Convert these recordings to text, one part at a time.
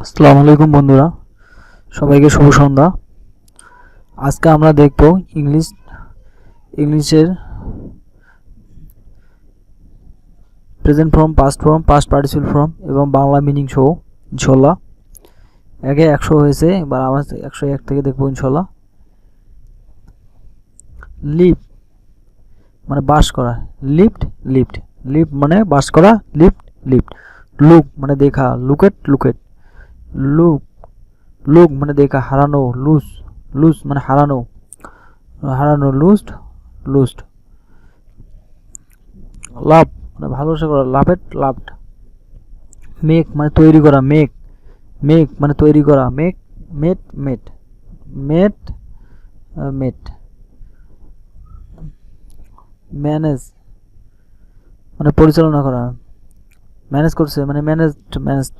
আসসালামু আলাইকুম বন্ধুরা, সবাইকে শুভ সন্ধ্যা। আজকে আমরা দেখব ইংলিশের present form, past form, past participle form এবং বাংলা মিনিং সহ ইনশাল্লাহ। আগে 100 হয়েছে, এবার আমরা 101 থেকে দেখব ইনশাল্লাহ। লিভ মানে বাস করা, লিফট লিফট, লিভ মানে বাস করা, লিফট লিফট। লুক মানে দেখা, লুকেট লুকেট। লুক লুক মানে দেখা, হারানো, লুজ লুজ মানে হারানো, হারানো, লুজড লুজড। লাভ মানে ভালোবাসা করা, লাভেট লাভড। মেক মানে তৈরি করা, মেক মেক মানে তৈরি করা, মেক মেট মেট মেট মেট। ম্যানেজ মানে পরিচালনা করা, ম্যানেজ করছে মানে ম্যানেজড ম্যানেজড।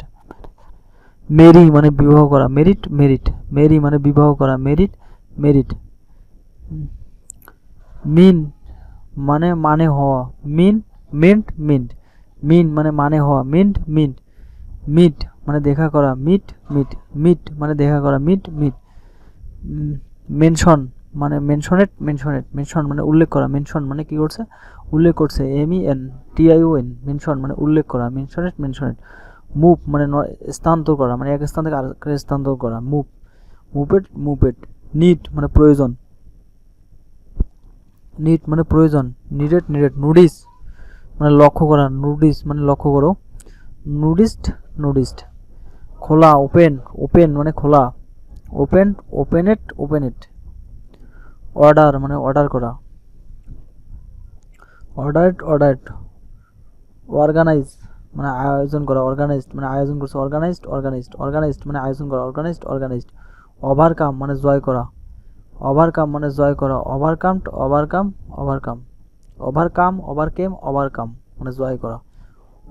মেরি মানে বিবাহ করা, মেরিট মেরিট। মেরি মানে বিবাহ করা, মেরিট মেরিট। মিন মানে মানে হওয়া, মিন মিন্ট মিন্ট। মিন মানে মানে হওয়া, মিন্ট মিন্ট। মিট মানে দেখা করা, মিট মিট মিট মানে দেখা করা, মিট মিট। মেনশন মানে মেনশনেট মেনশনেট। মেনশন মানে উল্লেখ করা, মেনশন মানে কি করছে, উল্লেখ করছে, MENTION। মেনশন মানে উল্লেখ করা, মেনশনেট মেনশনেট। মুভ মানে স্থানান্তর করা, মানে এক স্থান থেকে আরেক স্থানান্তর করা, মুভ মুভেট মুভেট। নিড মানে প্রয়োজন, নিড মানে প্রয়োজন, নিডেড নিডেড। নুডিস মানে লক্ষ্য করা, নুডিস মানে লক্ষ্য করো, নুডিস্ট নুডিস্ট। খোলা ওপেন, ওপেন মানে খোলা, ওপেন ওপেনেট ওপেনেট। অর্ডার মানে অর্ডার করা, অর্ডারেড অর্ডারেড। অর্গানাইজ মানে আয়োজন করা, অর্গানাইজড মানে আয়োজন করছে, অর্গানাইজড অর্গানাইজড। অর্গানাইজড মানে আয়োজন করা, অর্গানাইজড অর্গানাইজড। ওভারকাম মানে জয় করা, ওভারকাম মানে জয় করা, overcomed overcome overcome. Overcome overcame overcome মানে জয় করা।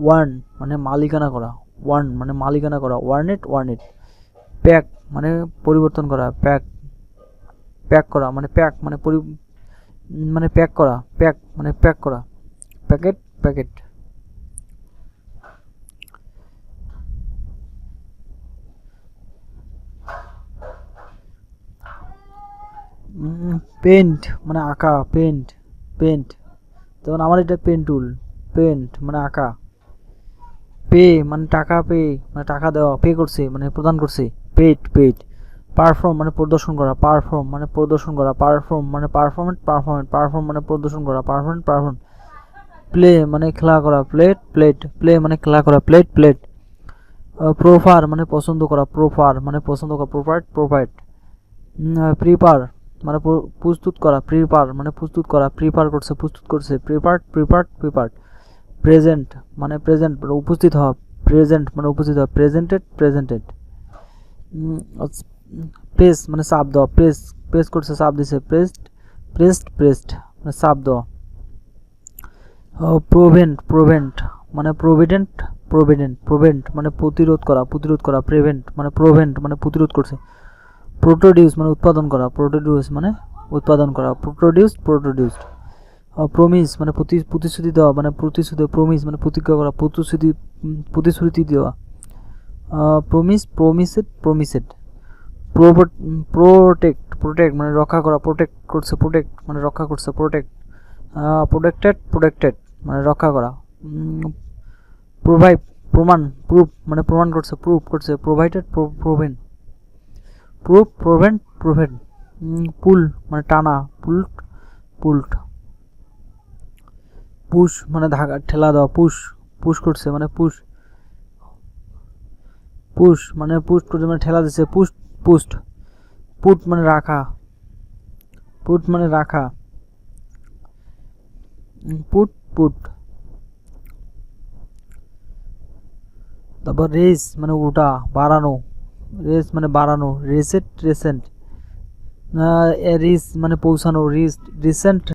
ওয়ার্ন মানে মালিকানা করা, ওয়ার্ন মানে মালিকানা করা, ওয়ার্নেট ওয়ার্নেট। প্যাক মানে পরিবর্তন করা, প্যাক প্যাক করা মানে প্যাক মানে মানে প্যাক করা, প্যাক মানে প্যাক করা, প্যাকেট প্যাকেট। পেন্ট মানে আঁকা, পেন্ট পেন্ট। যেমন আমার এটা পেন টুল, পেন্ট মানে আঁকা। পে মানে টাকা, পে মানে টাকা দেওয়া, পে করছে মানে প্রদান করছে, পেড পেড। পারফর্ম মানে প্রদর্শন করা, পারফর্ম মানে প্রদর্শন করা, পারফর্ম মানে পারফরমেন্ট পারফরমেন্ট, পারফর্ম মানে প্রদর্শন করা, পারফরমেন্ট পারফর্ম। প্লে মানে খেলা করা, প্লেট প্লেট। প্লে মানে খেলা করা, প্লেট প্লেট। প্রোফার মানে পছন্দ করা, প্রোফার মানে পছন্দ করা, প্রোভাইড প্রোভাইড। প্রিপার মানে প্রস্তুত করা, প্রিপার মানে প্রস্তুত করা, প্রিপার করছে প্রস্তুত করছে, প্রিপার্ড প্রিপার্ড প্রিপার্ড। প্রেজেন্ট মানে প্রেজেন্ট মানে উপস্থিত হওয়া, প্রেজেন্ট মানে উপস্থিত হওয়া, প্রেজেন্টেড প্রেজেন্টেড। প্রেস মানে চাপ দেওয়া, প্রেস প্রেস করছে চাপ দিছে, প্রেসড প্রেসড প্রেসড মানে চাপ দেওয়া। প্রোভেন্ট প্রোভেন্ট মানে প্রভিডেন্ট প্রভিডেন্ট। প্রোভেন্ট মানে প্রতিরোধ করা, প্রতিরোধ করা, প্রিভেন্ট মানে প্রোভেন্ট মানে প্রতিরোধ করছে। প্রোটোডিউস মানে উৎপাদন করা, প্রোটোডিউস মানে উৎপাদন করা, প্রোটোডিউসড প্রোটোডিউসড। প্রমিস মানে প্রতিশ্রুতি দেওয়া, মানে প্রতিশ্রুতি, প্রমিস মানে প্রতিজ্ঞা করা, প্রতিশ্রুতি প্রতিশ্রুতি দেওয়া। প্রমিস প্রমিসেড প্রমিসেড। প্রোটেক্ট প্রোটেক্ট মানে রক্ষা করা, প্রোটেক্ট করছে, প্রোটেক্ট মানে রক্ষা করছে, প্রোটেক্ট। প্রোটেক্টেড প্রোটেক্টেড মানে রক্ষা করা। প্রোভাইড প্রমাণ, প্রুফ মানে প্রমাণ করছে, প্রুফ করছে, provided proven. Proof proved proven. Pull মানে টানা, পুলট পুলট। পুশ মানে ধাক্কা ঠেলা দেওয়া, পুশ পুশ করছে মানে পুশ। পুশ মানে পুশ করছে মানে ঠেলা দিচ্ছে, পুশ পুস্ট। পুট মানে রাখা, পুট মানে রাখা, পুট পুট। তারপর রেস মানে ওটা বাড়ানো, রেস মানে বাড়ানো, রেসেট রেসেন্ট। রিস মানে পৌঁছানো, রিস রিসেন্ট